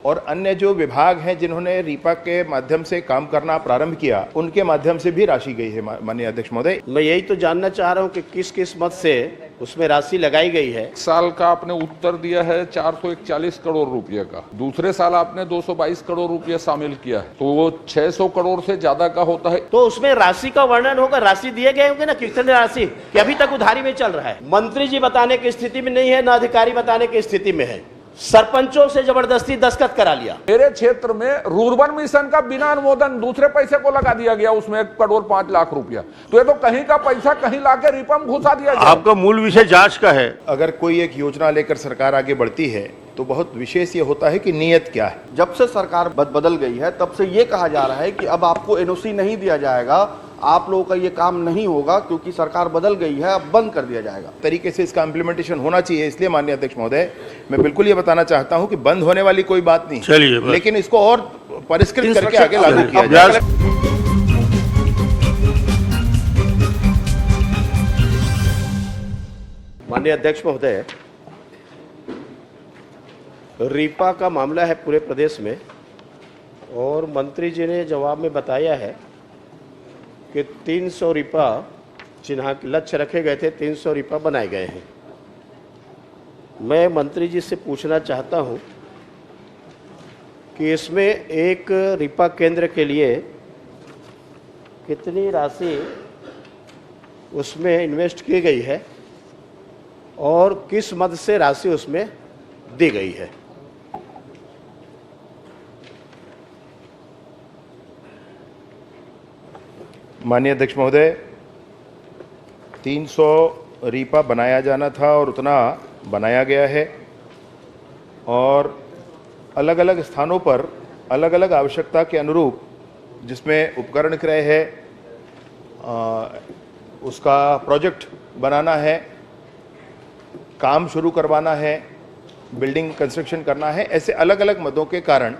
और अन्य जो विभाग हैं जिन्होंने रीपा के माध्यम से काम करना प्रारंभ किया, उनके माध्यम से भी राशि गई है। माननीय अध्यक्ष महोदय, मैं यही तो जानना चाह रहा हूं कि किस किस मद से उसमें राशि लगाई गई है। साल का आपने उत्तर दिया है 441 करोड़ रुपए का, दूसरे साल आपने 222 करोड़ रुपए शामिल किया है, तो वो 600 करोड़ से ज्यादा का होता है। तो उसमें राशि का वर्णन होगा, राशि दिए गए होंगे ना, कितने राशि कि अभी तक उधारी में चल रहा है। मंत्री जी बताने की स्थिति में नहीं है, ना अधिकारी बताने की स्थिति में है। सरपंचों से जबरदस्ती दस्तखत करा लिया। मेरे क्षेत्र में रूर्बन मिशन का बिना अनुमोदन दूसरे पैसे को लगा दिया गया, उसमें 1 करोड़ 5 लाख रुपया। तो ये तो कहीं का पैसा कहीं लाके रीपा में घुसा दिया गया। आपका मूल विषय जांच का है। अगर कोई एक योजना लेकर सरकार आगे बढ़ती है तो बहुत विशेष ये होता है कि नीयत क्या है। जब से सरकार बदल गई है तब से ये कहा जा रहा है कि अब आपको एनओसी नहीं दिया जाएगा, आप लोगों का ये काम नहीं होगा क्योंकि सरकार बदल गई है, अब बंद कर दिया जाएगा। तरीके से इसका इम्प्लीमेंटेशन होना चाहिए। इसलिए माननीय अध्यक्ष महोदय, मैं बिल्कुल ये बताना चाहता हूं कि बंद होने वाली कोई बात नहीं, चलिए, लेकिन इसको और परिष्कृत करके आगे लागू किया जाए। माननीय अध्यक्ष महोदय, रीपा का मामला है पूरे प्रदेश में, और मंत्री जी ने जवाब में बताया है कि 300 रीपा चिन्हा के लक्ष्य रखे गए थे, 300 रीपा बनाए गए हैं। मैं मंत्री जी से पूछना चाहता हूं कि इसमें एक रीपा केंद्र के लिए कितनी राशि उसमें इन्वेस्ट की गई है और किस मद से राशि उसमें दी गई है। माननीय अध्यक्ष महोदय, 300 रीपा बनाया जाना था और उतना बनाया गया है, और अलग अलग स्थानों पर अलग अलग आवश्यकता के अनुरूप, जिसमें उपकरण क्रय है, उसका प्रोजेक्ट बनाना है, काम शुरू करवाना है, बिल्डिंग कंस्ट्रक्शन करना है, ऐसे अलग अलग मदों के कारण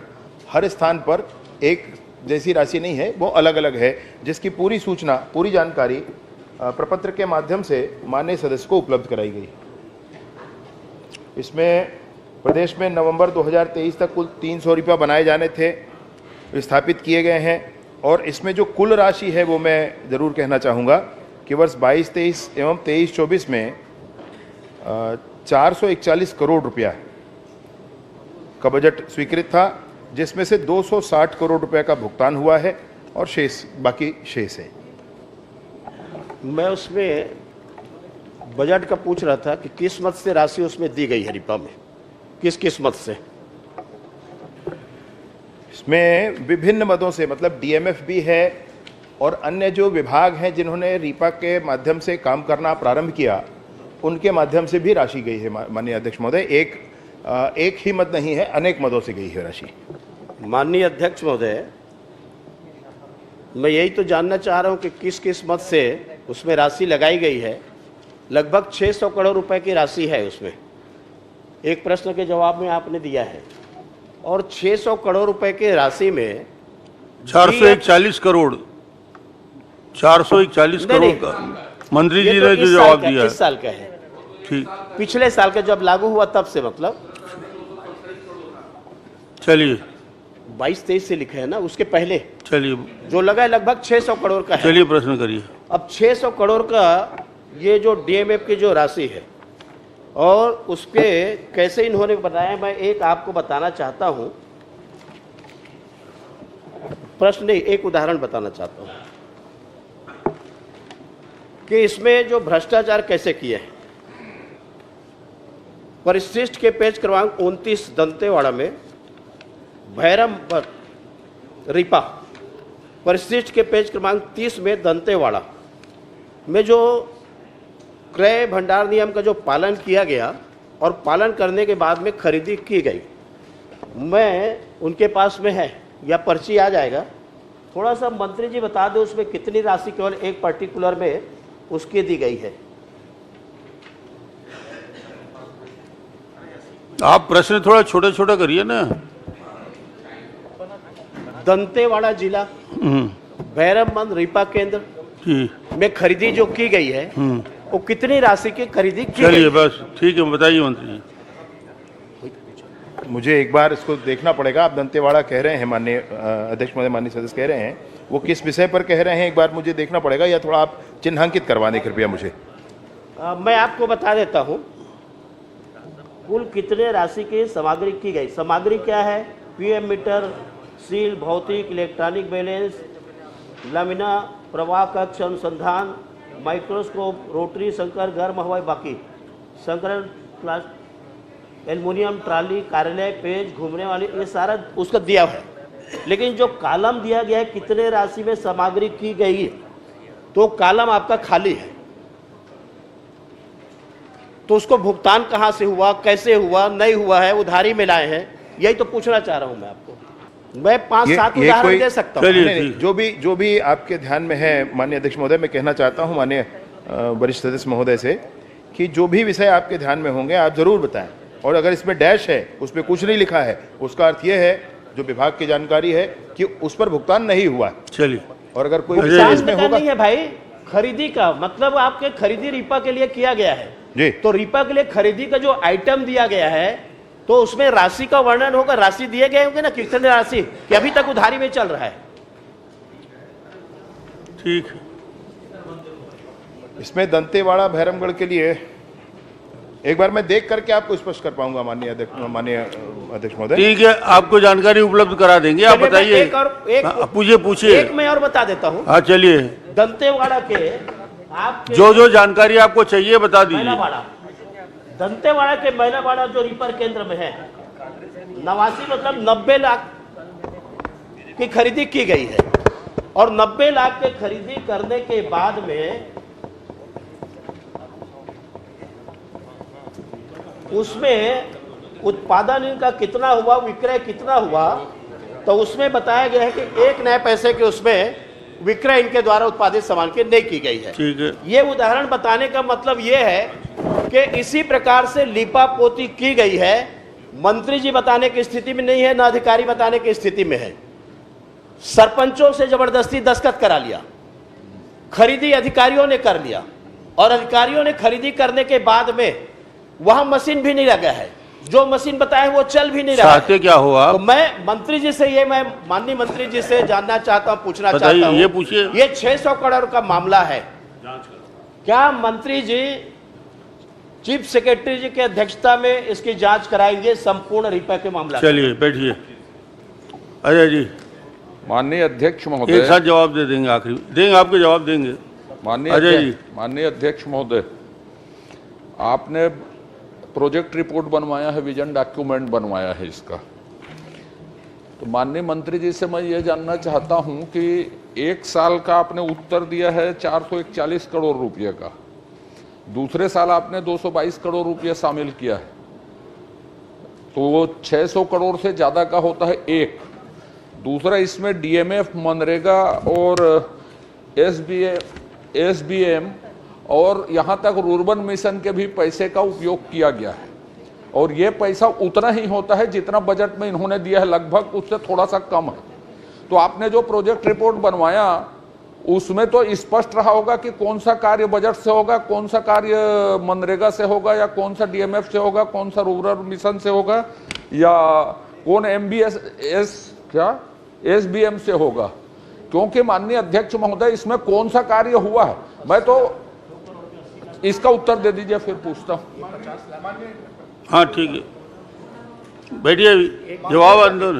हर स्थान पर एक जैसी राशि नहीं है, वो अलग अलग है, जिसकी पूरी सूचना, पूरी जानकारी प्रपत्र के माध्यम से माननीय सदस्य को उपलब्ध कराई गई। इसमें प्रदेश में नवंबर 2023 तक कुल 300 रीपा बनाए जाने थे, विस्थापित किए गए हैं, और इसमें जो कुल राशि है वो मैं ज़रूर कहना चाहूँगा कि वर्ष 22-23 एवं 23-24 में 441 करोड़ रुपया का बजट स्वीकृत था, जिसमें से 260 करोड़ रुपए का भुगतान हुआ है और बाकी शेष है। मैं उसमें बजट का पूछ रहा था कि किस मद से राशि उसमें दी गई है रीपा में, किस किस मद से। इसमें विभिन्न मदों से, मतलब डीएमएफ भी है और अन्य जो विभाग हैं जिन्होंने रीपा के माध्यम से काम करना प्रारंभ किया, उनके माध्यम से भी राशि गई है। माननीय अध्यक्ष महोदय, एक ही मद नहीं है, अनेक मदों से गई है राशि। माननीय अध्यक्ष महोदय, मैं यही तो जानना चाह रहा हूं कि किस किस मद से उसमें राशि लगाई गई है। लगभग 600 करोड़ रुपए की राशि है उसमें, एक प्रश्न के जवाब में आपने दिया है, और 600 करोड़ रुपए की राशि में 441 करोड़ 441 करोड़ का मंत्री जी ने जो जवाब दिया है। किस साल का है? ठीक, पिछले साल का जब लागू हुआ तब से, मतलब चलिए 22-23 से लिखे है ना, उसके पहले चलिए जो लगा है लगभग 600 करोड़ का है। चलिए प्रश्न करिए। अब 600 करोड़ का ये जो डीएमएफ की जो राशि है, और उसके कैसे इन्होंने बताया, मैं एक आपको बताना चाहता हूं, प्रश्न नहीं, एक उदाहरण बताना चाहता हूं कि इसमें जो भ्रष्टाचार कैसे किए हैं। परिशिष्ट के पेज क्रमांक 29 दंतेवाड़ा में भैरम रीपा, परिशिष्ट के पेज क्रमांक 30 में दंतेवाड़ा में जो क्रय भंडार नियम का जो पालन किया गया और पालन करने के बाद में खरीदी की गई, मैं उनके पास में है या पर्ची आ जाएगा, थोड़ा सा मंत्री जी बता दो उसमें कितनी राशि केवल एक पर्टिकुलर में उसकी दी गई है। आप प्रश्न थोड़ा छोटा छोटा करिए ना। दंतेवाड़ा जिला भैरमबंद रीपा केंद्र में खरीदी जो की गई है वो कितनी राशि की खरीदी की गई? चलिए बस ठीक है, बताइए मंत्री जी। मुझे एक बार इसको देखना पड़ेगा। आप दंतेवाड़ा कह रहे हैं, माननीय अध्यक्ष महोदय, माननीय सदस्य कह रहे हैं, वो किस विषय पर कह रहे हैं एक बार मुझे देखना पड़ेगा, या थोड़ा आप चिन्हांकित करवा दें कृपया मुझे। मैं आपको बता देता हूँ कुल कितने राशि की सामग्री की गई। सामग्री क्या है? पीएम मीटर, सील, भौतिक इलेक्ट्रॉनिक बैलेंस, लामिना, प्रवाह कक्ष अनुसंधान, माइक्रोस्कोप, रोटरी संकर, गर्म हवाई, बाकी संकरण, एल्युमिनियम ट्राली, कार्यालय, पेज, घूमने वाली, ये सारा उसका दिया है। लेकिन जो कॉलम दिया गया है कितने राशि में सामग्री की गई है, तो कॉलम आपका खाली है। तो उसको भुगतान कहाँ से हुआ, कैसे हुआ, नहीं हुआ है, उधारी में लाए हैं, यही तो पूछना चाह रहा हूं मैं आपको। मैं 5-7 उदाहरण दे सकता हूँ। चलिए, जो भी आपके ध्यान में है माननीय अध्यक्ष महोदय, मैं कहना चाहता हूं माननीय वरिष्ठ सदस्य महोदय से कि जो भी विषय आपके ध्यान में होंगे आप जरूर बताएं, और अगर इसमें डैश है, उसमें कुछ नहीं लिखा है, उसका अर्थ यह है, जो विभाग की जानकारी है कि उस पर भुगतान नहीं हुआ। चलिए, और अगर कोई भुगतान इसमें का होगा नहीं है भाई, खरीदी का मतलब आपके खरीदी रीपा के लिए किया गया है जी, तो रीपा के लिए खरीदी का जो आइटम दिया गया है तो उसमें राशि का वर्णन होगा, राशि दिए गए होंगे ना, कितने राशि कि अभी तक उधारी में चल रहा है। ठीक है। इसमें दंतेवाड़ा भैरमगढ़ के लिए एक बार मैं देख करके आपको स्पष्ट कर पाऊंगा माननीय अध्यक्ष महोदय। ठीक है, आपको जानकारी उपलब्ध करा देंगे। आप चलिए, बताइए, एक और एक पूछिए। एक मैं और बता देता हूँ। हाँ चलिए, दंतेवाड़ा के आपके जो जानकारी आपको चाहिए बता दीजिए। मैलावाड़ा, दंतेवाड़ा के मैलावाड़ा जो रीपर केंद्र में है, 89 मतलब 90 लाख की खरीदी की गई है। और 90 लाख के खरीदी करने के बाद में उसमें उत्पादन इनका कितना हुआ, विक्रय कितना हुआ, तो उसमें बताया गया है कि 1 नए पैसे के उसमें विक्रय इनके द्वारा उत्पादित सामान की नहीं की गई है। ठीक है। ये उदाहरण बताने का मतलब ये है कि इसी प्रकार से लिपापोती की गई है। मंत्री जी बताने की स्थिति में नहीं है, ना अधिकारी बताने की स्थिति में है। सरपंचों से जबरदस्ती दस्तखत करा लिया, खरीदी अधिकारियों ने कर लिया, और अधिकारियों ने खरीदी करने के बाद में वहां मशीन भी नहीं लगा है, जो मशीन बताए वो चल भी नहीं रहा है। चाहते क्या हो आप? तो मैं मंत्री जी से ये मैं माननीय मंत्री जी से जानना चाहता हूं, पूछना चाहता हूं, ये पूछिए। ये 600 करोड़ का मामला है, क्या मंत्री जी चीफ सेक्रेटरी जी की अध्यक्षता में इसकी जांच कराएंगे संपूर्ण रीपा के मामला? चलिए बैठिए। अजय जी, माननीय अध्यक्ष एक महोदय, साथ जवाब दे देंगे, आखिरी देंगे, आपके जवाब देंगे। माननीय अध्यक्ष महोदय, आपने प्रोजेक्ट रिपोर्ट बनवाया है, विजन डॉक्यूमेंट बनवाया है इसका, तो माननीय मंत्री जी से मैं ये जानना चाहता हूं कि 1 साल का आपने उत्तर दिया है 441 करोड़ रुपये का, दूसरे साल आपने 222 करोड़ रुपये शामिल किया है, तो वो 600 करोड़ से ज़्यादा का होता है एक। दूसरा, इसमें डीएमएफ, मनरेगा और एसबीएम और यहाँ तक रूर्बन मिशन के भी पैसे का उपयोग किया गया है, और ये पैसा उतना ही होता है जितना बजट में इन्होंने दिया है, लगभग उससे थोड़ा सा कम है। तो आपने जो प्रोजेक्ट रिपोर्ट बनवाया उसमें तो स्पष्ट रहा होगा कि कौन सा कार्य बजट से होगा, कौन सा कार्य मनरेगा से होगा, या कौन सा डीएमएफ से होगा, कौन सा रूरल मिशन से होगा, या कौन एसबीएम से होगा। क्योंकि माननीय अध्यक्ष महोदय, इसमें कौन सा कार्य हुआ है, मैं तो इसका उत्तर दे दीजिए, फिर पूछता हूं। हाँ ठीक है, बैठिए, जवाब आंदो,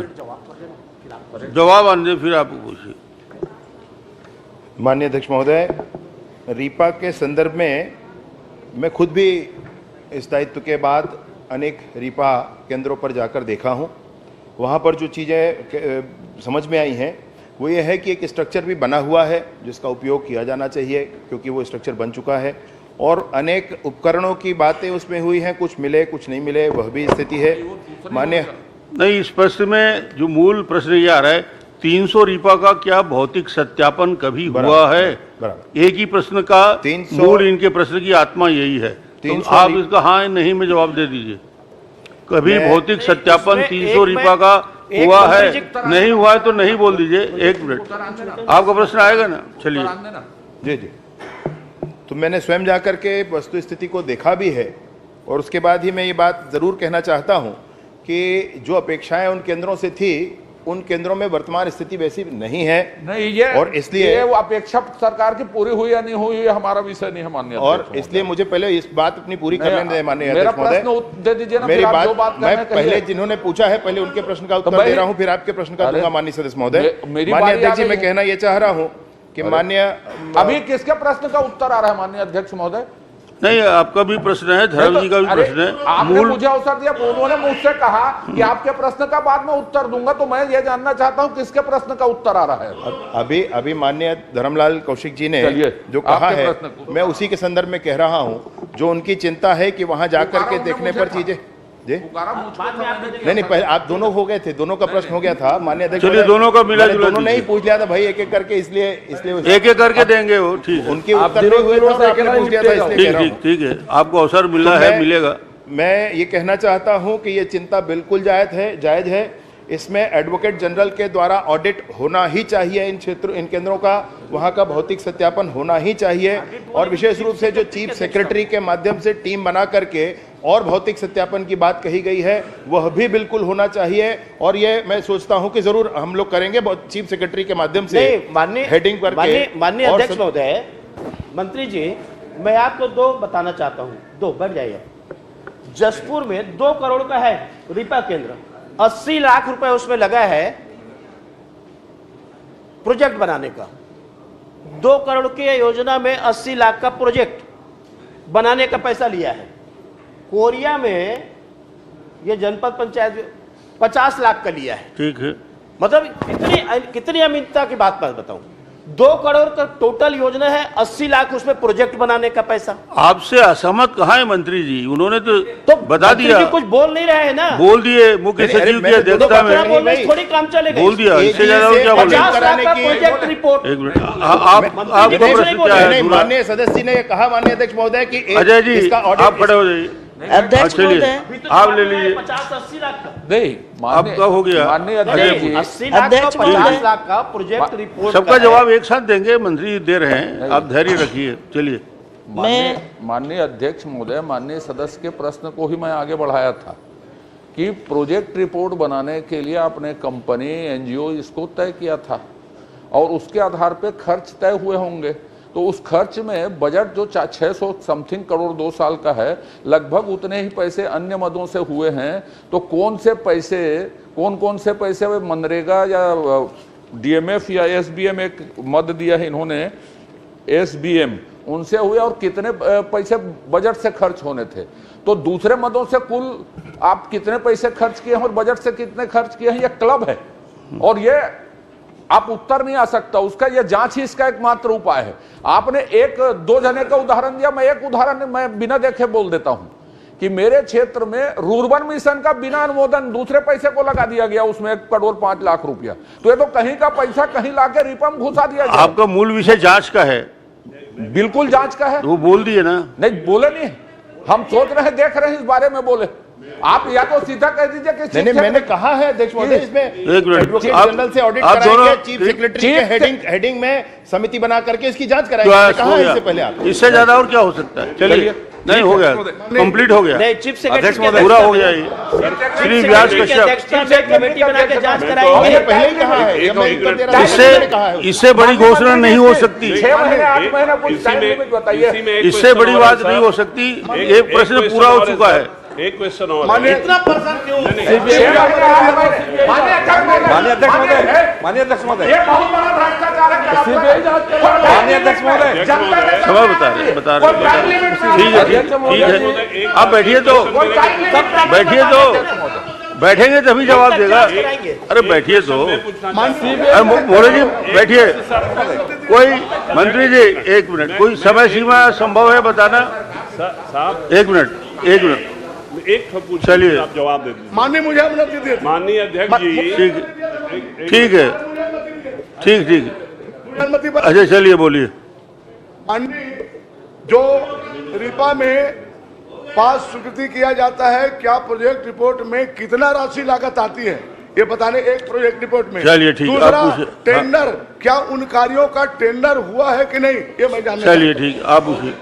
जवाब आंदे, फिर आप पूछिए। माननीय अध्यक्ष महोदय, रीपा के संदर्भ में मैं खुद भी इस दायित्व के बाद अनेक रीपा केंद्रों पर जाकर देखा हूं। वहां पर जो चीज़ें समझ में आई हैं वो ये है कि एक स्ट्रक्चर भी बना हुआ है जिसका उपयोग किया जाना चाहिए, क्योंकि वो स्ट्रक्चर बन चुका है, और अनेक उपकरणों की बातें उसमें हुई हैं, कुछ मिले कुछ नहीं मिले, वह भी स्थिति है। मान्य नहीं, स्पष्ट में जो मूल प्रश्न ये आ रहा है, 300 रीपा का क्या भौतिक सत्यापन कभी हुआ है? बराबर। एक ही प्रश्न का 300 मूल, इनके प्रश्न की आत्मा यही है। तो आप इसका हाँ नहीं में जवाब दे दीजिए। कभी भौतिक सत्यापन 300 रीपा का हुआ है? नहीं हुआ है तो नहीं बोल दीजिए। 1 मिनट, आपका प्रश्न आएगा ना? चलिए जी जी। तो मैंने स्वयं जाकर के वस्तु स्थिति को देखा भी है, और उसके बाद ही मैं ये बात ज़रूर कहना चाहता हूँ कि जो अपेक्षाएं उन केंद्रों से थी, उन केंद्रों में वर्तमान स्थिति वैसी नहीं है। नहीं, ये और इसलिए ये वो अपेक्षा सरकार की पूरी हुई या नहीं हुई, ये हमारा विषय नहीं है माननीय और अध्यक्ष इसलिए मुझे पहले इस बात अपनी पूरी करने दें माननीय मेरा अध्यक्ष महोदय। प्रश्न दे दीजिए ना, मेरी फिर आप जो बात करना मैं है पहले कहिए। जिन्होंने पूछा है पहले उनके प्रश्न का उत्तर भाई- दे रहा हूं, फिर आपके प्रश्न का अरे, दूंगा माननीय सदस्य महोदय। मेरी माननीय बारी आ अध्यक्ष जी, गई मैं है। कहना यह चाह रहा हूं कि माननीय अभी किसके प्रश्न का उत्तर आ रहा है माननीय अध्यक्ष महोदय? नहीं, आपका भी प्रश्न है, धर्म जी का भी अरे, प्रश्न है। आपने मुझे अवसर दिया, उन्होंने मुझसे कहा कि आपके प्रश्न का बाद में उत्तर दूंगा, तो मैं ये जानना चाहता हूं किसके प्रश्न का उत्तर आ रहा है। अभी माननीय धर्मलाल कौशिक जी ने चलिए, जो कहा आपके है, प्रश्न को। मैं उसी के संदर्भ में कह रहा हूं, जो उनकी चिंता है कि वहां जाकर के देखने पर चीजें जी नहीं पहले आप दोनों हो गए थे, दोनों का प्रश्न हो गया था माननीय अध्यक्ष चलिए, महोदय। दोनों का मिला मैंने जुला दोनों ने ही दीजिए। पूछ लिया था भाई, एक एक करके, इसलिए एक एक करके देंगे वो, ठीक है। उनके उत्तर नहीं हुए थे और आपने पूछ लिया था, इसलिए कह ठीक रहा हूं। ठीक ठीक है, आपको अवसर मिला तो है, मैं- मिलेगा। मैं ये कहना चाहता हूं कि ये चिंता बिल्कुल जायज है। इसमें एडवोकेट जनरल के द्वारा ऑडिट होना ही चाहिए, इन केंद्रों का, वहां का भौतिक सत्यापन होना ही चाहिए, और विशेष रूप से जो चीफ सेक्रेटरी के माध्यम से टीम बना करके और भौतिक सत्यापन की बात कही गई है, वह भी बिल्कुल होना चाहिए। और ये मैं सोचता हूं कि जरूर हम लोग करेंगे चीफ सेक्रेटरी के माध्यम से हेडिंग करके। माननीय अध्यक्ष महोदय, मंत्री जी, मैं आपको दो बताना चाहता हूं, दो बढ़ जाइए। जसपुर में 2 करोड़ का है रिपा केंद्र, 80 लाख रुपए उसमें लगा है प्रोजेक्ट बनाने का। 2 करोड़ की योजना में 80 लाख का प्रोजेक्ट बनाने का पैसा लिया है। कोरिया में ये जनपद पंचायत 50 लाख का लिया है। ठीक है, मतलब कितनी अमीनता की बात मैं बताऊं। 2 करोड़ का टोटल योजना है, 80 लाख उसमें प्रोजेक्ट बनाने का पैसा। आपसे असहमत कहाँ है मंत्री जी? उन्होंने तो बता मंत्री दिया, जी कुछ बोल नहीं रहे हैं ना। बोल दिए, मुख्य अरे, सचिव की मैंने अध्यक्षता बकरा में बोलने से थोड़ी काम चलेगा। बोल दिया। इससे ज्यादा और क्या बोले? 50 लाख का की- प्रोजेक्ट रिपोर्ट। एक मिनट, आपका नहीं प्रश्न बोल क्या रहे, है? नहीं, पूरा- माननीय सदस्य जी ने ये कहा माननीय अध्यक्ष महोदय कि अजय जी, इसका आप ऑडिट खड़े हो जाइए। अध्यक्ष चलिए, महोदय, आप ले लीजिए। 50-80 लाख का। नहीं, आपका हो गया। माननीय अजय अध्यक्ष जी, 80 लाख का, अध्यक्ष 50 महोदय। लाख का प्रोजेक्ट रिपोर्ट सबका का है। जवाब एक साथ देंगे, मंत्री दे रहे हैं, आप धैर्य रखिए। चलिए, माननीय अध्यक्ष महोदय, माननीय सदस्य के प्रश्न को ही मैं आगे बढ़ाया था कि प्रोजेक्ट रिपोर्ट बनाने के लिए आपने कंपनी, एनजीओ इसको तय किया था और उसके आधार पे खर्च तय हुए होंगे। तो उस खर्च में बजट जो 600 समथिंग करोड़ 2 साल का है, लगभग उतने ही पैसे अन्य मदों से हुए हैं। तो कौन कौन से पैसे मनरेगा या डीएमएफ या एसबीएम, एक मद दिया है इन्होंने एसबीएम, उनसे हुए, और कितने पैसे बजट से खर्च होने थे। तो दूसरे मदों से कुल आप कितने पैसे खर्च किए हैं और बजट से कितने खर्च किए हैं, ये क्लब है और ये आप उत्तर नहीं आ सकता उसका, ये जांच ही इसका एकमात्र उपाय है। आपने 1-2 जने का उदाहरण दिया, मैं एक उदाहरण मैं बिना देखे बोल देता हूं कि मेरे क्षेत्र में रूर्बन मिशन का बिना अनुमोदन दूसरे पैसे को लगा दिया गया, उसमें 1 करोड़ 5 लाख रुपया। तो ये तो कहीं का पैसा कहीं लाके रिपा में घुसा दिया गया। आपका मूल विषय जांच का है, बिल्कुल जांच का है। वो बोल दिए ना। नहीं बोले नहीं, हम सोच रहे हैं, देख रहे हैं इस बारे में बोले। आप या तो सीधा कह दीजिए कि नहीं, मैंने कहा है अध्यक्ष महोदय, इसमें एक मिनट, एडवोकेट आप- जनरल से ऑडिट आप कराएंगे, दोनों- चीफ सेक्रेटरी के हेडिंग में समिति बना करके इसकी जांच कराएंगे। क्या मैंने कहा हो है गया? इससे पहले आप। इससे ज्यादा और क्या हो सकता है? चलिए, नहीं हो गया, कंप्लीट हो गया, नहीं, चीफ सेक्रेटरी पूरा हो गया। ये श्री व्यास कश्यप, कमेटी बना के जांच मैंने कराएंगे। पहले ही कहा है, जब मैं उत्तर दे रहा था, मैंने कहा है। इससे बड़ी घोषणा नहीं हो सकती, 6 महीने 8 महीने कुछ टाइम लिमिट बताइए। इससे बड़ी बात नहीं हो सकती। ये प्रश्न पूरा हो चुका है। एक क्वेश्चन और है। इतना पर्सन क्यों? माननीय अध्यक्ष महोदय, माननीय अध्यक्ष महोदय, ये बहुत बड़ा भ्रष्टाचार है। माननीय अध्यक्ष महोदय, सवाल बता रहे ठीक है, ठीक है, आप बैठिए तो, बैठेंगे तभी जवाब देगा। अरे बैठिए तो, अरे मोरे जी बैठिए। कोई मंत्री जी, 1 मिनट, कोई समय सीमा संभव है बताना? साहब 1 मिनट, एक पूछ, चलिए। आप जवाब दे दीजिए। माननीय मुझे अनुमति दीजिए। माननीय अध्यक्ष जी, ठीक है, ठीक, अनुमति पर अच्छा चलिए बोलिए। माननीय, जो रिपा में पास स्वीकृति किया जाता है, क्या प्रोजेक्ट रिपोर्ट में कितना राशि लागत आती है, ये बताने एक प्रोजेक्ट रिपोर्ट में। चलिए, ठीक, आप दूसरा, पूछिए। टेंडर, क्या उन कार्यों का टेंडर हुआ है कि नहीं, ये मैं जानना चाहता चलिए, ठीक, आप पूछिए।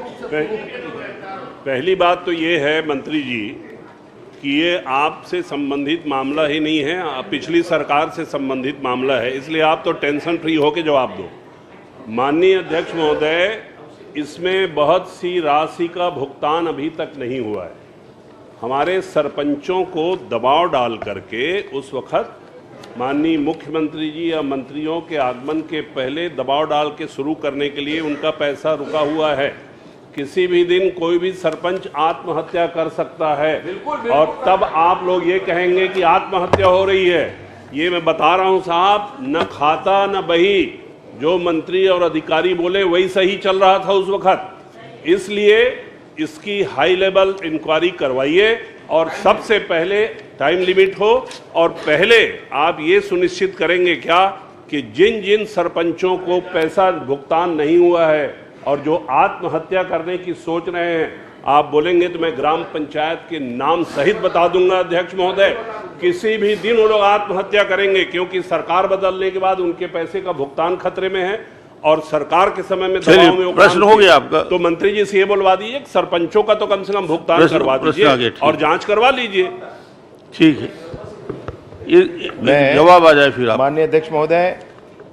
पहली बात तो ये है मंत्री जी कि ये आपसे संबंधित मामला ही नहीं है, पिछली सरकार से संबंधित मामला है, इसलिए आप तो टेंशन फ्री होकर जवाब दो। माननीय अध्यक्ष महोदय, इसमें बहुत सी राशि का भुगतान अभी तक नहीं हुआ है। हमारे सरपंचों को दबाव डाल करके उस वक्त माननीय मुख्यमंत्री जी या मंत्रियों के आगमन के पहले दबाव डाल के शुरू करने के लिए उनका पैसा रुका हुआ है। किसी भी दिन कोई भी सरपंच आत्महत्या कर सकता है और तब आप लोग ये कहेंगे कि आत्महत्या हो रही है। ये मैं बता रहा हूं साहब, न खाता न बही, जो मंत्री और अधिकारी बोले वही सही चल रहा था उस वक्त। इसलिए इसकी हाई लेवल इंक्वायरी करवाइए और सबसे पहले टाइम लिमिट हो, और पहले आप ये सुनिश्चित करेंगे क्या कि जिन जिन सरपंचों को पैसा भुगतान नहीं हुआ है और जो आत्महत्या करने की सोच रहे हैं, आप बोलेंगे तो मैं ग्राम पंचायत के नाम सहित बता दूंगा अध्यक्ष महोदय। किसी भी दिन वो लोग आत्महत्या करेंगे, क्योंकि सरकार बदलने के बाद उनके पैसे का भुगतान खतरे में है और सरकार के समय में दबाव में प्रश्न हो गया आपका। तो मंत्री जी से ये बोलवा दीजिए सरपंचों का तो कम से कम भुगतान करवा दीजिए और जांच करवा लीजिए। ठीक है, ये जवाब आ जाए फिर आप। माननीय अध्यक्ष महोदय,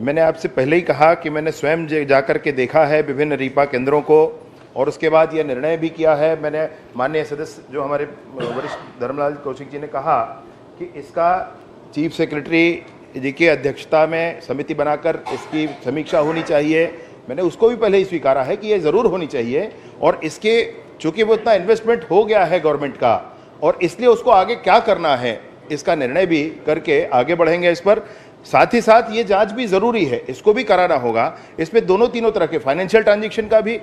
मैंने आपसे पहले ही कहा कि मैंने स्वयं जाकर के देखा है विभिन्न रीपा केंद्रों को, और उसके बाद यह निर्णय भी किया है। मैंने माननीय सदस्य जो हमारे वरिष्ठ धर्मलाल कौशिक जी ने कहा कि इसका चीफ सेक्रेटरी जी की अध्यक्षता में समिति बनाकर इसकी समीक्षा होनी चाहिए। मैंने उसको भी पहले ही स्वीकारा है कि ये ज़रूर होनी चाहिए, और इसके चूँकि वो इतना इन्वेस्टमेंट हो गया है गवर्नमेंट का, और इसलिए उसको आगे क्या करना है इसका निर्णय भी करके आगे बढ़ेंगे इस पर। साथ ही साथ ये जांच भी ज़रूरी है, इसको भी कराना होगा। इसमें दोनों तीनों तरह के फाइनेंशियल ट्रांजैक्शन का भी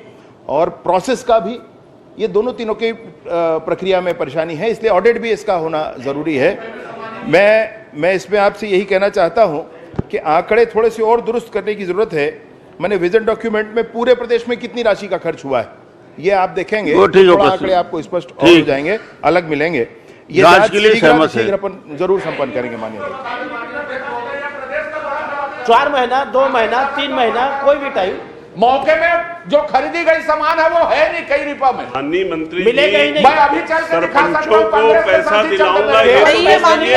और प्रोसेस का भी, ये दोनों तीनों की प्रक्रिया में परेशानी है, इसलिए ऑडिट भी इसका होना ज़रूरी है। मैं इसमें आपसे यही कहना चाहता हूँ कि आंकड़े थोड़े से और दुरुस्त करने की ज़रूरत है। मैंने विजन डॉक्यूमेंट में पूरे प्रदेश में कितनी राशि का खर्च हुआ है ये आप देखेंगे, थोड़ा आंकड़े आपको स्पष्ट हो जाएंगे, अलग मिलेंगे। ये जांच के लिए सहमत है, जरूर संपन्न करेंगे माननीय। 4 महीना, 2 महीना, 3 महीना, कोई भी टाइम मौके में जो खरीदी गई सामान है वो है नहीं कई रिपा में। माननीय मंत्री मिलेगा ही नहीं। मैं अभी चल के दिखा सकता सरपंचों हूं, को कांग्रेस के पैसा साथ ही चलते दिलाऊंगा, थे। ये माननीय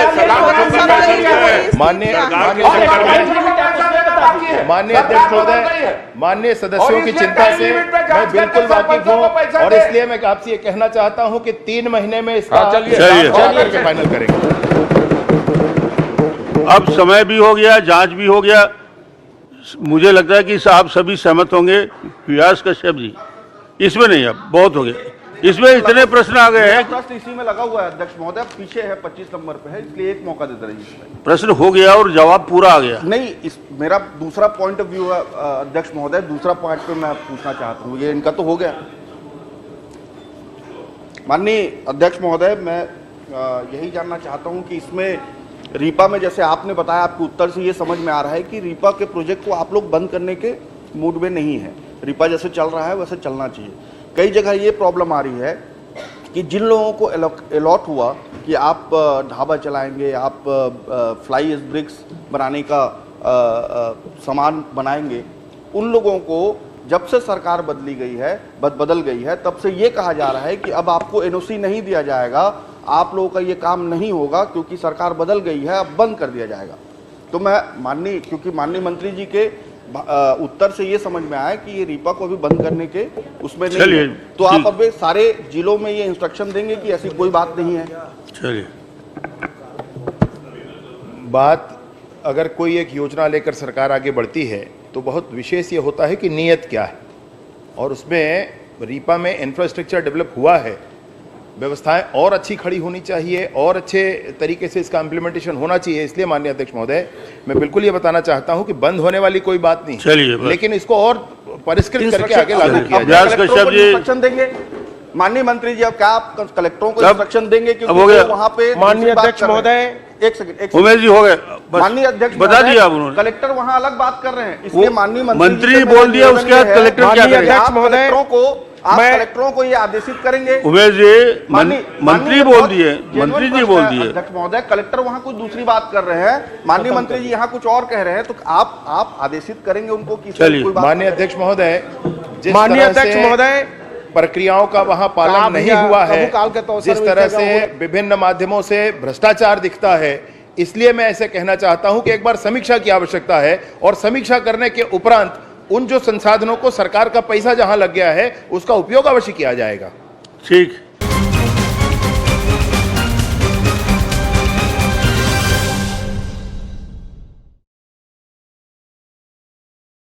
माननीय अध्यक्ष महोदय, माननीय सदस्यों की चिंता से मैं बिल्कुल वाकिफ हूँ, और इसलिए मैं आपसे ये कहना चाहता हूँ कि 3 महीने में इसका करके फाइनल करेंगे। अब समय भी हो गया, जांच भी हो गया। मुझे लगता है कि आप सभी सहमत होंगे। व्यास कश्यप जी, इसमें नहीं, अब बहुत हो गया। इसमें इतने प्रश्न आ गए हैं। प्रश्न इसी में लगा हुआ है अध्यक्ष महोदय, पीछे है 25 नंबर पे है, इसलिए एक मौका देते रहिए। प्रश्न हो गया और जवाब पूरा आ गया। नहीं, इस मेरा दूसरा पॉइंट ऑफ व्यू है अध्यक्ष महोदय, दूसरा पॉइंट पे मैं पूछना चाहता हूँ। ये इनका तो हो गया। माननीय अध्यक्ष महोदय, मैं यही जानना चाहता हूँ कि इसमें रीपा में, जैसे आपने बताया, आपके उत्तर से ये समझ में आ रहा है कि रीपा के प्रोजेक्ट को आप लोग बंद करने के मूड में नहीं है। रीपा जैसे चल रहा है वैसे चलना चाहिए। कई जगह ये प्रॉब्लम आ रही है कि जिन लोगों को अलॉट हुआ कि आप ढाबा चलाएंगे, आप फ्लाई एश ब्रिक्स बनाने का सामान बनाएंगे, उन लोगों को जब से सरकार बदल गई है तब से ये कहा जा रहा है कि अब आपको एनओसी नहीं दिया जाएगा, आप लोगों का ये काम नहीं होगा क्योंकि सरकार बदल गई है, अब बंद कर दिया जाएगा। तो मैं क्योंकि माननीय मंत्री जी के उत्तर से ये समझ में आया कि ये रीपा को अभी बंद करने के उसमें नहीं है। तो आप अब सारे जिलों में ये इंस्ट्रक्शन देंगे कि ऐसी कोई बात नहीं है? चलिए, बात अगर कोई एक योजना लेकर सरकार आगे बढ़ती है तो बहुत विशेष ये होता है कि नीयत क्या है, और उसमें रीपा में इंफ्रास्ट्रक्चर डेवलप हुआ है, व्यवस्थाएं और अच्छी खड़ी होनी चाहिए और अच्छे तरीके से इसका इम्प्लीमेंटेशन होना चाहिए। इसलिए माननीय अध्यक्ष महोदय, मैं बिल्कुल ये बताना चाहता हूं कि बंद होने वाली कोई बात नहीं, चलिए, लेकिन इसको और परिष्कृत करके आगे लागू किया अब जाए। कलेक्टरों को इंस्ट्रक्शन देंगे माननीय मंत्री जी, अब क्या आप कलेक्टरों को इंस्ट्रक्शन देंगे? क्योंकि वहां पे माननीय अध्यक्ष महोदय, एक सेकंड उमेश जी हो गए, माननीय अध्यक्ष बता दिया उन्होंने। कलेक्टर वहां अलग बात कर रहे हैं, इसलिए माननीय मंत्री बोल दिया, उसके बाद कलेक्टर क्या करेंगे? आप कलेक्टरों को ये आदेशित करेंगे? उमेश जी, मंत्री बोल दिए, मंत्री जी बोल दिए। अध्यक्ष महोदय, कलेक्टर वहां कुछ दूसरी बात कर रहे हैं, माननीय मंत्री जी यहाँ कुछ और कह रहे हैं, तो आप आदेशित करेंगे उनको कि कोई बात? माननीय अध्यक्ष महोदय, माननीय अध्यक्ष महोदय, प्रक्रियाओं का वहां पालन नहीं हुआ है, जिस तरह से विभिन्न माध्यमों से भ्रष्टाचार दिखता है, इसलिए मैं ऐसे कहना चाहता हूं कि एक बार समीक्षा की आवश्यकता है और समीक्षा करने के उपरांत उन जो संसाधनों को सरकार का पैसा जहां लग गया है उसका उपयोग अवश्य किया जाएगा। ठीक।